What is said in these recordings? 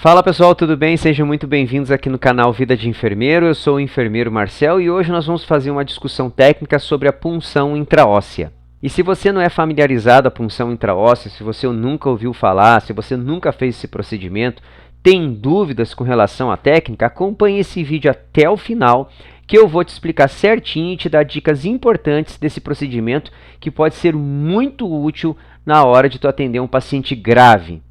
Fala pessoal, tudo bem? Sejam muito bem-vindos aqui no canal Vida de Enfermeiro. Eu sou o enfermeiro Marcel e hoje nós vamos fazer uma discussão técnica sobre a punção intraóssea. E se você não é familiarizado com a punção intraóssea, se você nunca ouviu falar, se você nunca fez esse procedimento, tem dúvidas com relação à técnica, acompanhe esse vídeo até o final, que eu vou te explicar certinho e te dar dicas importantes desse procedimento que pode ser muito útil na hora de tu atender um paciente grave.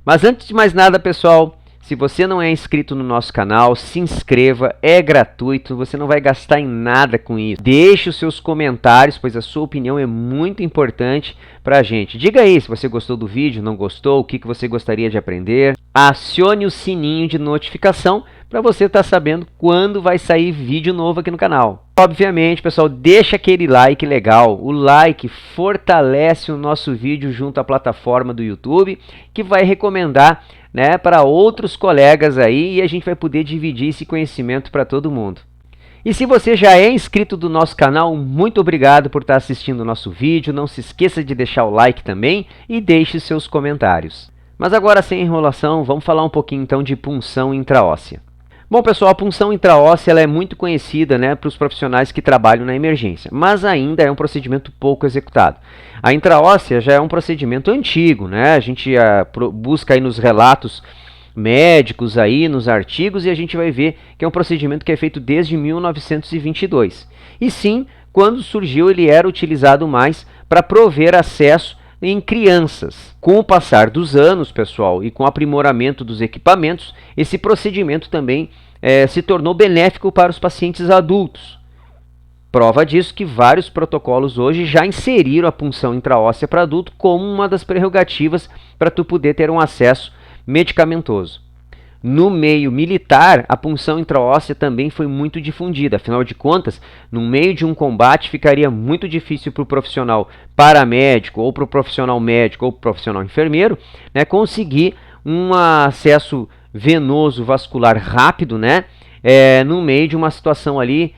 Mas antes de mais nada, pessoal, se você não é inscrito no nosso canal, se inscreva, é gratuito, você não vai gastar em nada com isso. Deixe os seus comentários, pois a sua opinião é muito importante para a gente. Diga aí se você gostou do vídeo, não gostou, o que você gostaria de aprender. Acione o sininho de notificação para você estar sabendo quando vai sair vídeo novo aqui no canal. Obviamente, pessoal, deixa aquele like legal. O like fortalece o nosso vídeo junto à plataforma do YouTube, que vai recomendar, né, para outros colegas aí e a gente vai poder dividir esse conhecimento para todo mundo. E se você já é inscrito do nosso canal, muito obrigado por estar assistindo o nosso vídeo. Não se esqueça de deixar o like também e deixe seus comentários. Mas agora, sem enrolação, vamos falar um pouquinho então de punção intraóssea. Bom, pessoal, a punção intraóssea ela é muito conhecida, né, para os profissionais que trabalham na emergência, mas ainda é um procedimento pouco executado. A intraóssea já é um procedimento antigo, né? A gente busca aí nos relatos médicos, aí, nos artigos, e a gente vai ver que é um procedimento que é feito desde 1922. E sim, quando surgiu, ele era utilizado mais para prover acesso em crianças. Com o passar dos anos, pessoal, e com o aprimoramento dos equipamentos, esse procedimento também se tornou benéfico para os pacientes adultos. Prova disso que vários protocolos hoje já inseriram a punção intraóssea para adulto como uma das prerrogativas para tu poder ter um acesso medicamentoso. No meio militar, a punção intraóssea também foi muito difundida. Afinal de contas, no meio de um combate, ficaria muito difícil para o profissional paramédico, ou para o profissional médico, ou para o profissional enfermeiro, né, conseguir um acesso venoso vascular rápido, né, no meio de uma situação ali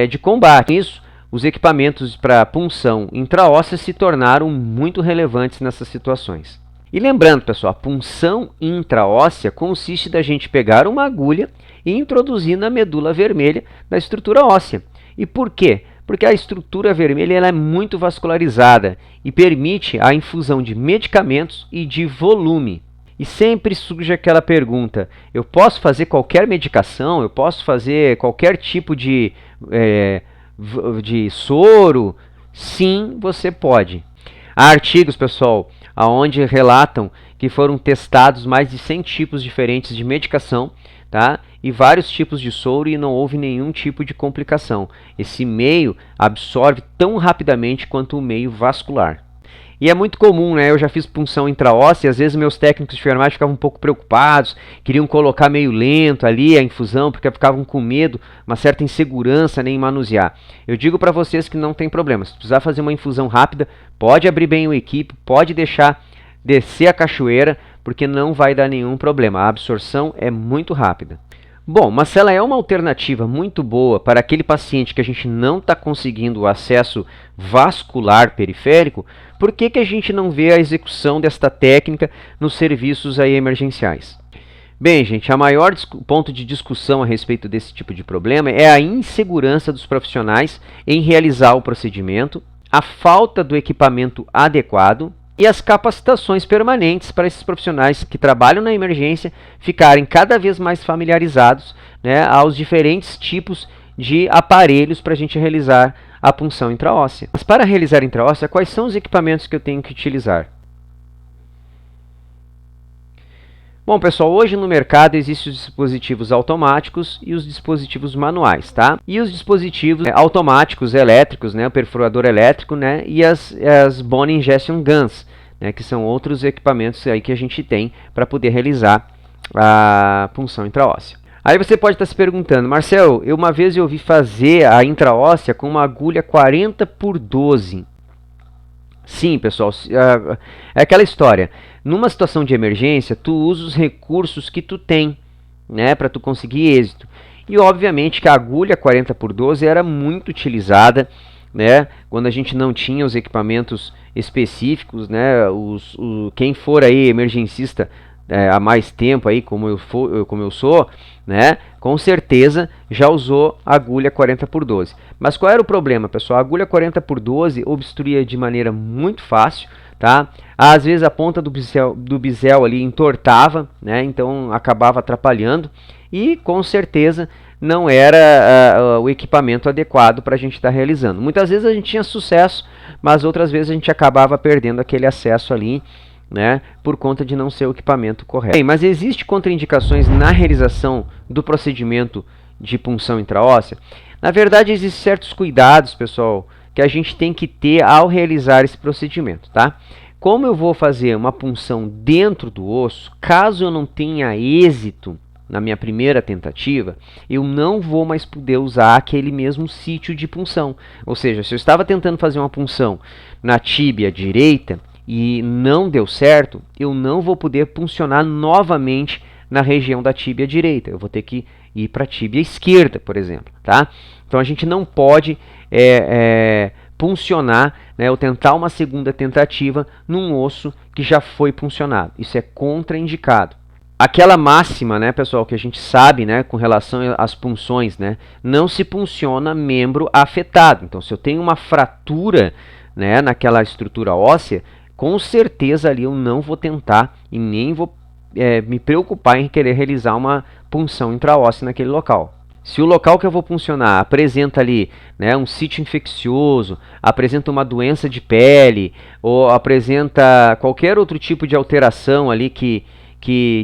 de combate. Isso, os equipamentos para punção intraóssea se tornaram muito relevantes nessas situações. E lembrando, pessoal, a punção intraóssea consiste da gente pegar uma agulha e introduzir na medula vermelha da estrutura óssea. E por quê? Porque a estrutura vermelha ela é muito vascularizada e permite a infusão de medicamentos e de volume. E sempre surge aquela pergunta, eu posso fazer qualquer medicação? Eu posso fazer qualquer tipo de soro? Sim, você pode. Há artigos, pessoal, onde relatam que foram testados mais de 100 tipos diferentes de medicação, tá? E vários tipos de soro e não houve nenhum tipo de complicação. Esse meio absorve tão rapidamente quanto o meio vascular. E é muito comum, né? Eu já fiz punção intraóssea e às vezes meus técnicos de enfermagem ficavam um pouco preocupados, queriam colocar meio lento ali a infusão, porque ficavam com medo, uma certa insegurança, né, em manusear. Eu digo para vocês que não tem problema. Se precisar fazer uma infusão rápida, pode abrir bem o equipe, pode deixar descer a cachoeira, porque não vai dar nenhum problema. A absorção é muito rápida. Bom, mas se ela é uma alternativa muito boa para aquele paciente que a gente não está conseguindo o acesso vascular periférico, por que a gente não vê a execução desta técnica nos serviços aí emergenciais? Bem, gente, a maior ponto de discussão a respeito desse tipo de problema é a insegurança dos profissionais em realizar o procedimento, a falta do equipamento adequado e as capacitações permanentes para esses profissionais que trabalham na emergência ficarem cada vez mais familiarizados, né, aos diferentes tipos de aparelhos para a gente realizar a punção intraóssea. Mas para realizar intraóssea, quais são os equipamentos que eu tenho que utilizar? Bom, pessoal, hoje no mercado existem os dispositivos automáticos e os dispositivos manuais, tá? E os dispositivos automáticos elétricos, né, o perfurador elétrico, né, e as Bone Injection Guns, né, que são outros equipamentos aí que a gente tem para poder realizar a punção intraóssea. Aí você pode estar se perguntando, Marcel, uma vez eu ouvi fazer a intraóssea com uma agulha 40x12. Sim, pessoal, é aquela história. Numa situação de emergência, tu usa os recursos que tu tem, né, para tu conseguir êxito. E obviamente que a agulha 40x12 era muito utilizada, né, quando a gente não tinha os equipamentos específicos, né, quem for aí emergencista há mais tempo aí, como eu sou, né, com certeza já usou agulha 40x12. Mas qual era o problema, pessoal? A agulha 40x12 obstruía de maneira muito fácil, tá? Às vezes a ponta do bisel ali entortava, né, então acabava atrapalhando e com certeza não era o equipamento adequado para a gente estar realizando. Muitas vezes a gente tinha sucesso, mas outras vezes a gente acabava perdendo aquele acesso ali, né, por conta de não ser o equipamento correto. Bem, mas existe contraindicações na realização do procedimento de punção intraóssea? Na verdade, existem certos cuidados, pessoal, que a gente tem que ter ao realizar esse procedimento, tá? Como eu vou fazer uma punção dentro do osso, caso eu não tenha êxito na minha primeira tentativa, eu não vou mais poder usar aquele mesmo sítio de punção. Ou seja, se eu estava tentando fazer uma punção na tíbia direita e não deu certo, eu não vou poder puncionar novamente na região da tíbia direita. Eu vou ter que ir para a tíbia esquerda, por exemplo, tá? Então a gente não pode puncionar, né, ou tentar uma segunda tentativa num osso que já foi puncionado. Isso é contraindicado. Aquela máxima, né, pessoal, que a gente sabe, né, com relação às punções, né, não se punciona membro afetado. Então, se eu tenho uma fratura, né, naquela estrutura óssea, com certeza ali eu não vou tentar e nem vou me preocupar em querer realizar uma punção intraóssea naquele local. Se o local que eu vou puncionar apresenta ali, né, um sítio infeccioso, apresenta uma doença de pele, ou apresenta qualquer outro tipo de alteração ali que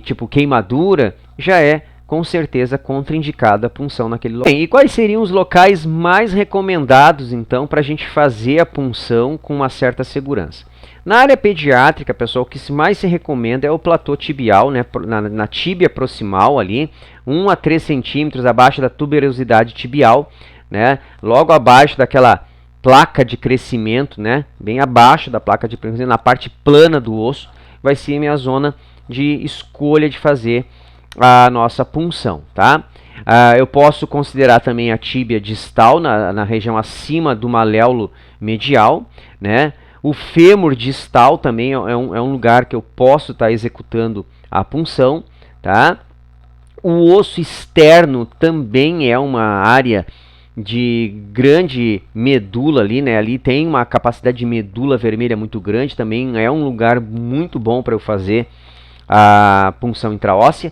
tipo queimadura, já é com certeza contraindicada a punção naquele local. Bem, e quais seriam os locais mais recomendados então para a gente fazer a punção com uma certa segurança? Na área pediátrica, pessoal, o que mais se recomenda é o platô tibial, né, na tíbia proximal ali, 1 a 3 centímetros abaixo da tuberosidade tibial, né, logo abaixo daquela placa de crescimento, né, bem abaixo da placa de crescimento, na parte plana do osso, vai ser a minha zona de escolha de fazer a nossa punção, tá? Eu posso considerar também a tíbia distal, na região acima do maléolo medial, né? O fêmur distal também é um lugar que eu posso estar executando a punção, tá? O osso externo também é uma área de grande medula ali, né? Ali tem uma capacidade de medula vermelha muito grande, também é um lugar muito bom para eu fazer a punção intraóssea.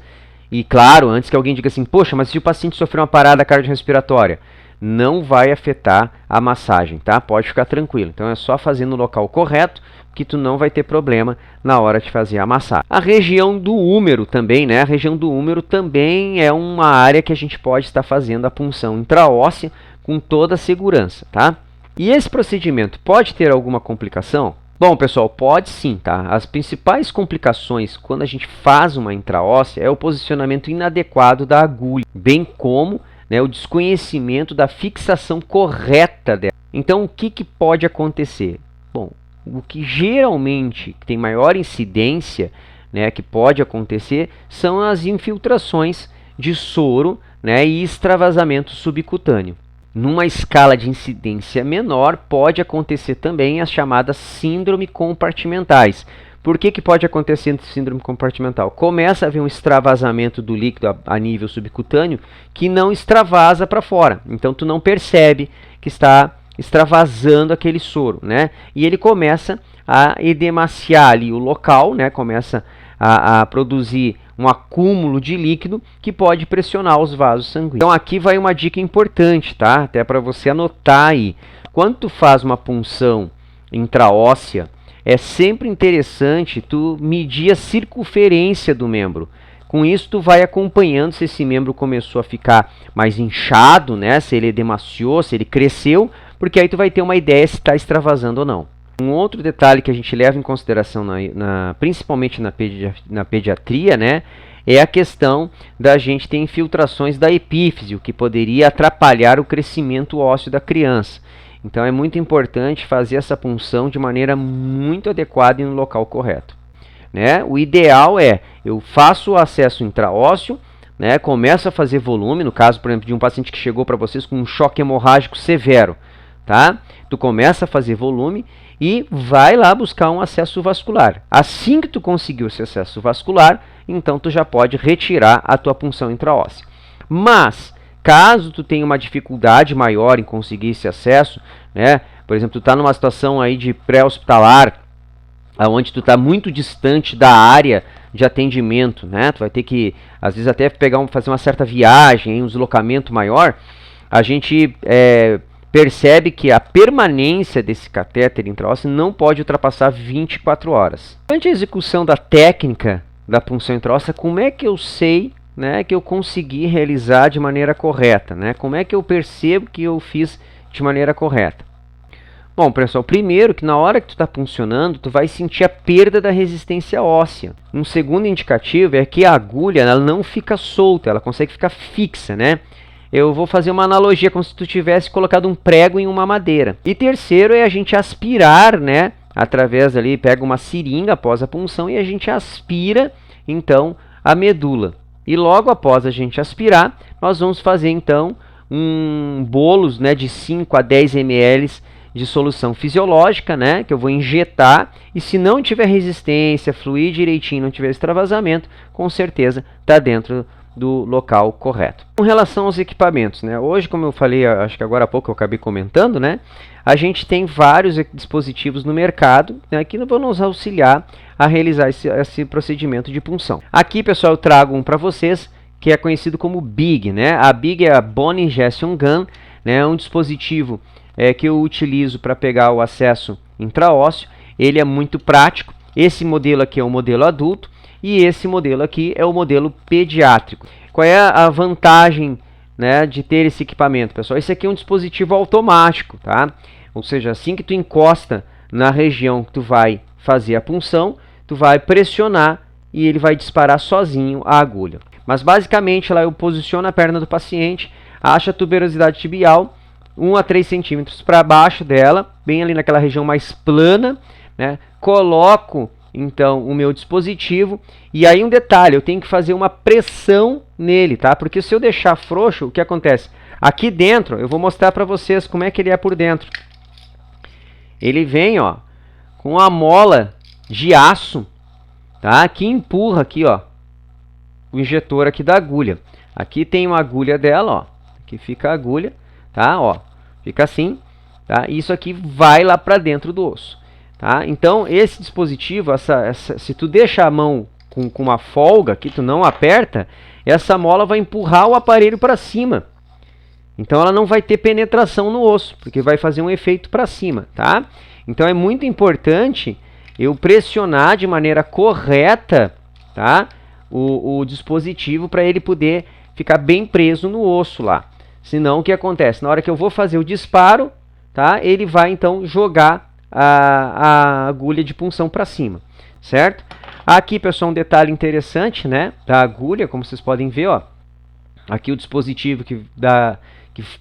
E claro, antes que alguém diga assim, poxa, mas se o paciente sofrer uma parada cardiorrespiratória, não vai afetar a massagem, tá? Pode ficar tranquilo. Então é só fazer no local correto que tu não vai ter problema na hora de fazer a massagem. A região do úmero também, né? A região do úmero também é uma área que a gente pode estar fazendo a punção intraóssea com toda a segurança, tá? E esse procedimento pode ter alguma complicação? Bom, pessoal, pode sim, tá? As principais complicações quando a gente faz uma intraóssea é o posicionamento inadequado da agulha, bem como, né, o desconhecimento da fixação correta dela. Então, o que pode acontecer? Bom, o que geralmente tem maior incidência, né, que pode acontecer, são as infiltrações de soro, né, e extravasamento subcutâneo. Numa escala de incidência menor, pode acontecer também as chamadas síndrome compartimentais. Por que pode acontecer síndrome compartimental? Começa a haver um extravasamento do líquido a nível subcutâneo que não extravasa para fora. Então, tu não percebe que está extravasando aquele soro, né? E ele começa a edemaciar ali o local, né? Começa a produzir um acúmulo de líquido que pode pressionar os vasos sanguíneos. Então aqui vai uma dica importante, tá? Até para você anotar aí. Quando tu faz uma punção intraóssea, é sempre interessante tu medir a circunferência do membro. Com isso tu vai acompanhando se esse membro começou a ficar mais inchado, né? Se ele edemaciou, se ele cresceu, porque aí tu vai ter uma ideia se está extravasando ou não. Um outro detalhe que a gente leva em consideração, principalmente na pediatria, né, é a questão da gente ter infiltrações da epífise, o que poderia atrapalhar o crescimento ósseo da criança. Então é muito importante fazer essa punção de maneira muito adequada e no local correto, né? O ideal é, eu faço o acesso intraósseo, né, começa a fazer volume, no caso, por exemplo, de um paciente que chegou para vocês com um choque hemorrágico severo, tá? Tu começa a fazer volume e vai lá buscar um acesso vascular. Assim que tu conseguiu esse acesso vascular, então tu já pode retirar a tua punção intraóssea. Mas, caso tu tenha uma dificuldade maior em conseguir esse acesso, né, por exemplo, tu está numa situação aí de pré-hospitalar, onde tu está muito distante da área de atendimento, né? Tu vai ter que, às vezes, até fazer uma certa viagem, um deslocamento maior. A gente percebe que a permanência desse catéter intraósseo não pode ultrapassar 24 horas. Durante a execução da técnica da punção intraóssea, como é que eu sei, né, que eu consegui realizar de maneira correta, né? Como é que eu percebo que eu fiz de maneira correta? Bom, pessoal, primeiro que na hora que tu está puncionando, tu vai sentir a perda da resistência óssea. Um segundo indicativo é que a agulha ela não fica solta, ela consegue ficar fixa, né? Eu vou fazer uma analogia como se tu tivesse colocado um prego em uma madeira. E terceiro é a gente aspirar, né? Através ali, pega uma seringa após a punção e a gente aspira, então, a medula. E logo após a gente aspirar, nós vamos fazer, então, bolos, né, de 5 a 10 ml de solução fisiológica, né, que eu vou injetar, e se não tiver resistência, fluir direitinho, não tiver extravasamento, com certeza está dentro do local correto. Com relação aos equipamentos, né, hoje, como eu falei, acho que agora há pouco eu acabei comentando, né, a gente tem vários dispositivos no mercado, né, que vão nos auxiliar a realizar esse procedimento de punção. Aqui, pessoal, eu trago um para vocês, que é conhecido como BIG, né, a BIG é a Bone Injection Gun, né, um dispositivo que eu utilizo para pegar o acesso intraósseo. Ele é muito prático. Esse modelo aqui é o modelo adulto e esse modelo aqui é o modelo pediátrico. Qual é a vantagem, né, de ter esse equipamento, pessoal? Esse aqui é um dispositivo automático, tá? Ou seja, assim que tu encosta na região que tu vai fazer a punção, tu vai pressionar e ele vai disparar sozinho a agulha. Mas basicamente lá eu posiciono a perna do paciente, acho a tuberosidade tibial 1 a 3 centímetros para baixo dela, bem ali naquela região mais plana, né? Coloco então o meu dispositivo e aí um detalhe, eu tenho que fazer uma pressão nele, tá? Porque se eu deixar frouxo, o que acontece? Aqui dentro, eu vou mostrar para vocês como é que ele é por dentro. Ele vem, ó, com a mola de aço, tá? Que empurra aqui, ó, o injetor aqui da agulha. Aqui tem uma agulha dela, ó. Aqui fica a agulha, tá? Ó, fica assim, tá? Isso aqui vai lá para dentro do osso, tá? Então esse dispositivo, se tu deixa a mão com uma folga, que tu não aperta, essa mola vai empurrar o aparelho para cima. Então ela não vai ter penetração no osso, porque vai fazer um efeito para cima, tá? Então é muito importante eu pressionar de maneira correta, tá? O dispositivo para ele poder ficar bem preso no osso lá. Senão o que acontece? Na hora que eu vou fazer o disparo, tá? Ele vai então jogar a agulha de punção para cima, certo? Aqui, pessoal, um detalhe interessante, né, da agulha, como vocês podem ver, ó. Aqui o dispositivo que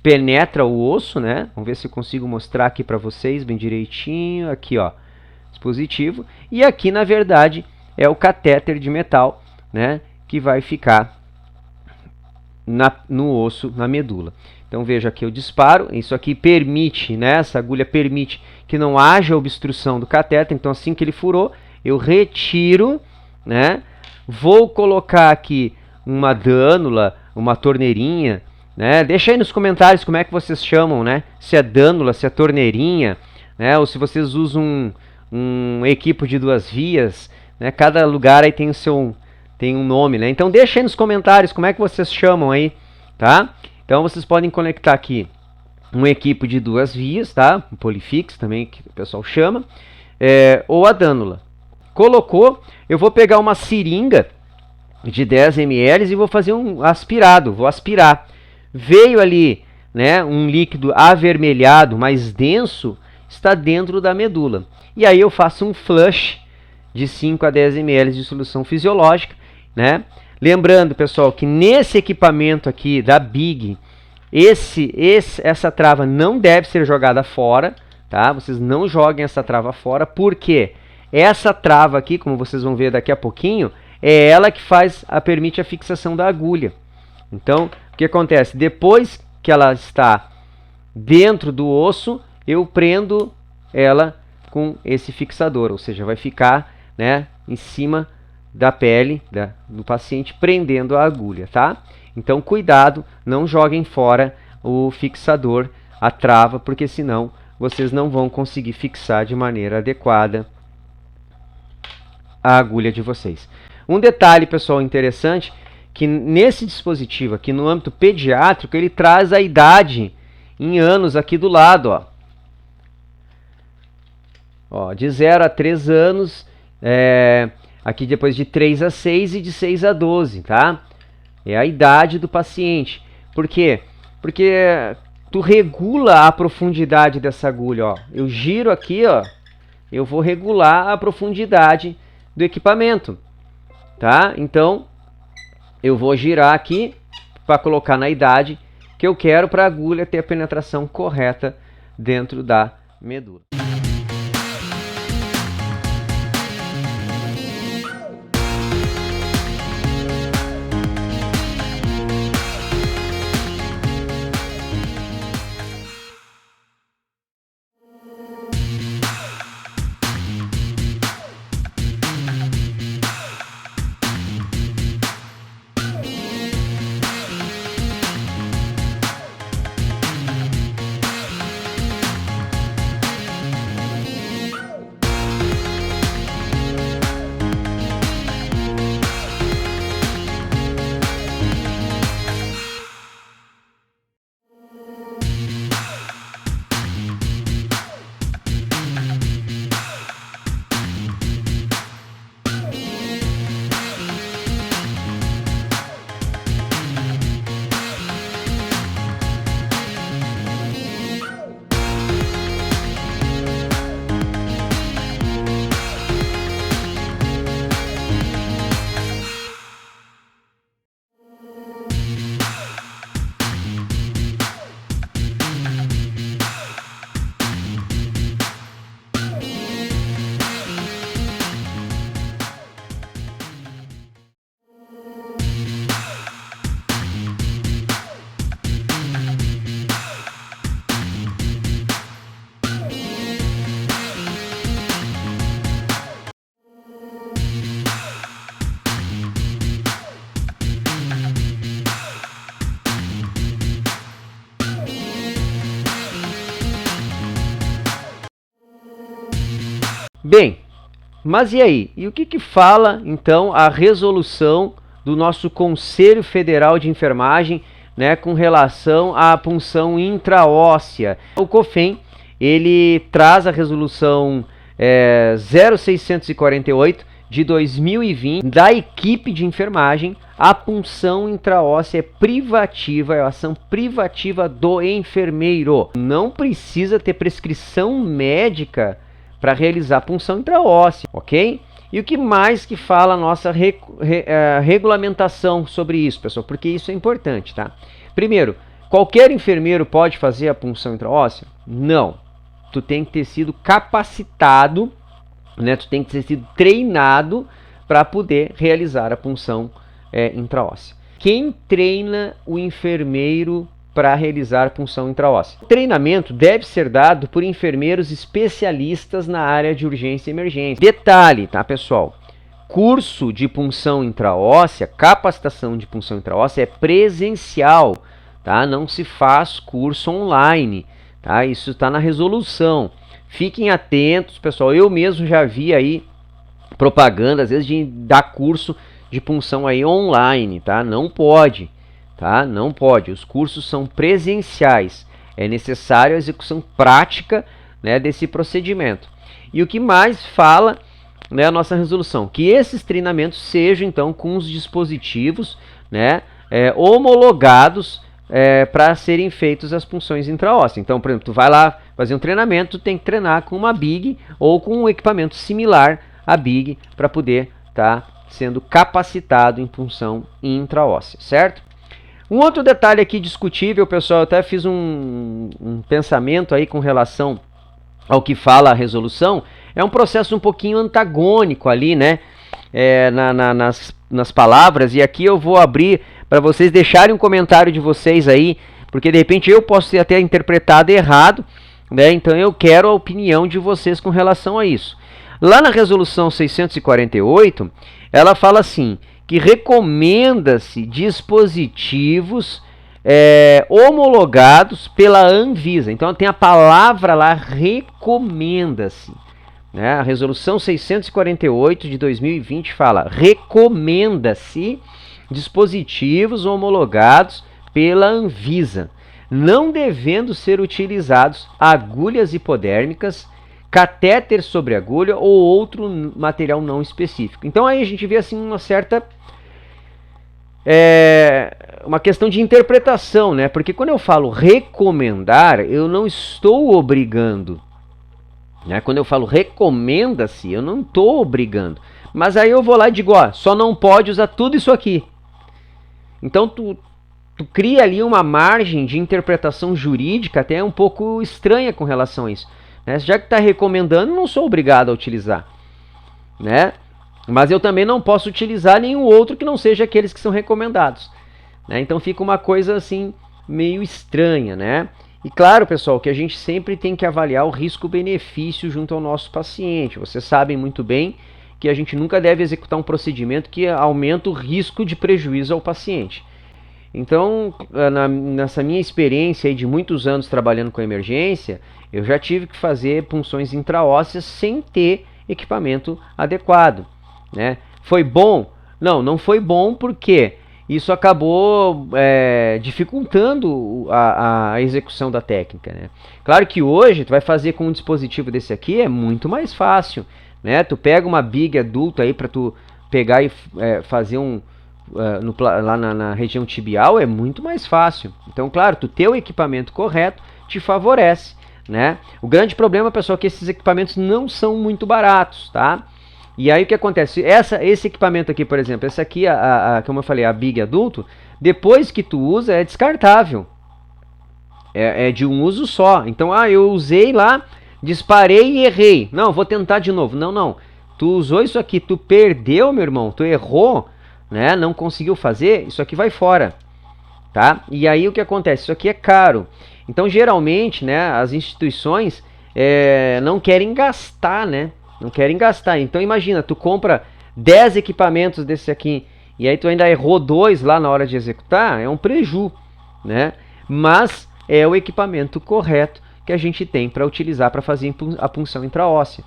penetra o osso, né? Vamos ver se eu consigo mostrar aqui para vocês bem direitinho. Aqui, ó, dispositivo. E aqui, na verdade, é o catéter de metal, né, que vai ficar no osso, na medula. Então veja aqui o disparo, isso aqui permite, né, essa agulha permite que não haja obstrução do catéter. Então assim que ele furou, eu retiro, né, vou colocar aqui uma dânula, uma torneirinha, né, deixa aí nos comentários como é que vocês chamam, né, se é dânula, se é torneirinha, né, ou se vocês usam um equipo de 2 vias, né, cada lugar aí tem o seu... tem um nome, né? Então deixa aí nos comentários como é que vocês chamam aí, tá? Então vocês podem conectar aqui um equipo de 2 vias, tá? Um polifix também, que o pessoal chama, ou a dânula. Colocou, eu vou pegar uma seringa de 10 ml e vou fazer um aspirado, vou aspirar. Veio ali, né, um líquido avermelhado, mais denso, está dentro da medula. E aí eu faço um flush de 5 a 10 ml de solução fisiológica, né? Lembrando, pessoal, que nesse equipamento aqui da BIG, essa trava não deve ser jogada fora, tá? Vocês não joguem essa trava fora, porque essa trava aqui, como vocês vão ver daqui a pouquinho, é ela que permite a fixação da agulha. Então, o que acontece? Depois que ela está dentro do osso, eu prendo ela com esse fixador, ou seja, vai ficar, né, em cima da pele do paciente, prendendo a agulha, tá? Então, cuidado, não joguem fora o fixador, a trava, porque senão vocês não vão conseguir fixar de maneira adequada a agulha de vocês. Um detalhe, pessoal, interessante, que nesse dispositivo aqui, no âmbito pediátrico, ele traz a idade em anos aqui do lado, ó, de 0 a 3 anos, aqui depois de 3 a 6 e de 6 a 12, tá? É a idade do paciente. Por quê? Porque tu regula a profundidade dessa agulha, ó. Eu giro aqui, ó, eu vou regular a profundidade do equipamento, tá? Então, eu vou girar aqui para colocar na idade que eu quero para a agulha ter a penetração correta dentro da medula. Bem, mas e aí? E o que fala, então, a resolução do nosso Conselho Federal de Enfermagem, né, com relação à punção intraóssea? O COFEN, ele traz a resolução 0648 de 2020 da equipe de enfermagem. A punção intraóssea é privativa, é a ação privativa do enfermeiro. Não precisa ter prescrição médica para realizar punção intraóssea, ok? E o que mais que fala a nossa regulamentação sobre isso, pessoal? Porque isso é importante, tá? Primeiro, qualquer enfermeiro pode fazer a punção intraóssea? Não. Tu tem que ter sido capacitado, né? Tu tem que ter sido treinado para poder realizar a punção intraóssea. Quem treina o enfermeiro para realizar punção intraóssea? O treinamento deve ser dado por enfermeiros especialistas na área de urgência e emergência. Detalhe, tá, pessoal? Curso de punção intraóssea, capacitação de punção intraóssea é presencial, tá? Não se faz curso online, tá? Isso está na resolução. Fiquem atentos, pessoal. Eu mesmo já vi aí propaganda, às vezes, de dar curso de punção aí online, tá? Não pode. Tá? Não pode, os cursos são presenciais, é necessário a execução prática, né, desse procedimento. E o que mais fala, né, a nossa resolução? Que esses treinamentos sejam então com os dispositivos, né, homologados para serem feitos as punções intraósseas. Então, por exemplo, tu vai lá fazer um treinamento, tu tem que treinar com uma BIG ou com um equipamento similar à BIG para poder estar sendo capacitado em punção intraóssea, certo? Um outro detalhe aqui discutível, pessoal, eu até fiz um pensamento aí com relação ao que fala a resolução, é um processo um pouquinho antagônico ali, né, nas palavras, e aqui eu vou abrir para vocês deixarem um comentário de vocês aí, porque de repente eu posso ter até interpretado errado, né? Então eu quero a opinião de vocês com relação a isso. Lá na resolução 648, ela fala assim, que recomenda-se dispositivos homologados pela Anvisa. Então tem a palavra lá, recomenda-se. Né? A resolução 648 de 2020 fala, recomenda-se dispositivos homologados pela Anvisa, não devendo ser utilizados agulhas hipodérmicas, catéter sobre agulha ou outro material não específico. Então aí a gente vê assim uma certa uma questão de interpretação, né? Porque quando eu falo recomendar, eu não estou obrigando, né? Quando eu falo recomenda-se, eu não estou obrigando. Mas aí eu vou lá e digo, ó, só não pode usar tudo isso aqui. Então tu cria ali uma margem de interpretação jurídica até um pouco estranha com relação a isso. Né? Já que está recomendando, não sou obrigado a utilizar. Né? Mas eu também não posso utilizar nenhum outro que não seja aqueles que são recomendados. Né? Então fica uma coisa assim meio estranha, né? E claro, pessoal, que a gente sempre tem que avaliar o risco-benefício junto ao nosso paciente. Vocês sabem muito bem que a gente nunca deve executar um procedimento que aumenta o risco de prejuízo ao paciente. Então, nessa minha experiência aí de muitos anos trabalhando com emergência, eu já tive que fazer punções intraósseas sem ter equipamento adequado. Né? Foi bom? Não, não foi bom porque isso acabou dificultando a execução da técnica. Né? Claro que hoje, tu vai fazer com um dispositivo desse aqui, é muito mais fácil. Né? Tu pega uma big adulta aí para tu pegar e fazer lá na região tibial, é muito mais fácil. Então, claro, tu ter o equipamento correto te favorece. Né? O grande problema, pessoal, é que esses equipamentos não são muito baratos, tá? E aí o que acontece? Esse equipamento aqui, por exemplo, essa aqui, como eu falei, a big adulto, depois que tu usa, é descartável. É de um uso só. Então, eu usei lá, disparei e errei. Não, vou tentar de novo. Não, não. Tu usou isso aqui, tu perdeu, meu irmão, tu errou, né? Não conseguiu fazer, isso aqui vai fora. Tá? E aí o que acontece? Isso aqui é caro. Então, geralmente, né, as instituições não querem gastar, né? Não querem gastar. Então, imagina, tu compra 10 equipamentos desse aqui e aí tu ainda errou 2 lá na hora de executar, é um preju, né? Mas é o equipamento correto que a gente tem para utilizar para fazer a punção intraóssea,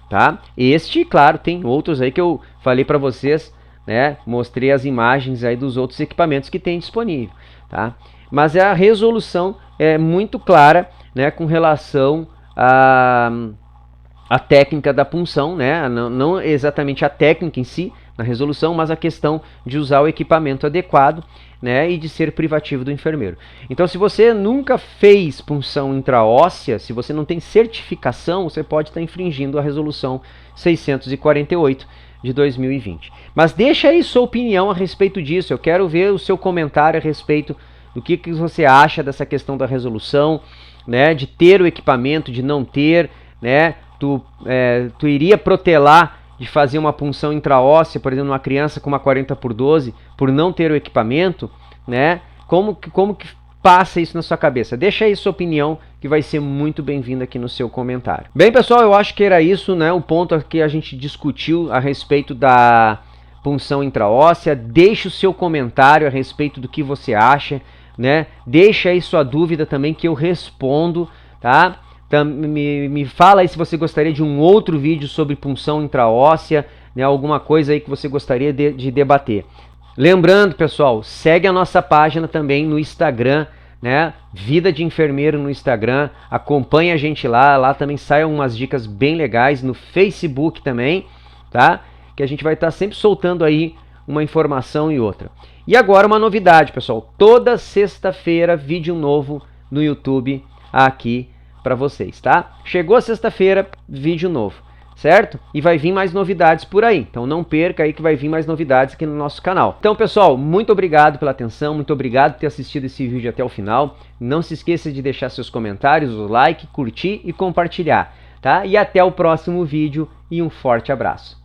tá? Este, claro, tem outros aí que eu falei para vocês, né? Mostrei as imagens aí dos outros equipamentos que tem disponível, tá? Mas a resolução é muito clara, né, com relação a técnica da punção, né? Não exatamente a técnica em si, na resolução, mas a questão de usar o equipamento adequado, né? E de ser privativo do enfermeiro. Então, se você nunca fez punção intraóssea, se você não tem certificação, você pode estar infringindo a resolução 648 de 2020. Mas deixa aí sua opinião a respeito disso, eu quero ver o seu comentário a respeito do que você acha dessa questão da resolução, né? De ter o equipamento, de não ter, né? Tu iria protelar de fazer uma punção intraóssea, por exemplo, numa criança com uma 40/12, por não ter o equipamento, né? Como que passa isso na sua cabeça? Deixa aí sua opinião, que vai ser muito bem-vinda aqui no seu comentário. Bem, pessoal, eu acho que era isso, né? O ponto que a gente discutiu a respeito da punção intraóssea. Deixe o seu comentário a respeito do que você acha, né? Deixa aí sua dúvida também que eu respondo, tá? Me fala aí se você gostaria de um outro vídeo sobre punção intraóssea, né, alguma coisa aí que você gostaria de debater. Lembrando, pessoal, segue a nossa página também no Instagram, né, Vida de Enfermeiro no Instagram, acompanha a gente lá também saem umas dicas bem legais, no Facebook também, tá? Que a gente vai estar sempre soltando aí uma informação e outra. E agora uma novidade, pessoal, toda sexta-feira vídeo novo no YouTube aqui para vocês, tá? Chegou a sexta-feira, vídeo novo, certo? E vai vir mais novidades por aí, então não perca aí que vai vir mais novidades aqui no nosso canal. Então, pessoal, muito obrigado pela atenção, muito obrigado por ter assistido esse vídeo até o final. Não se esqueça de deixar seus comentários, o like, curtir e compartilhar, tá? E até o próximo vídeo e um forte abraço.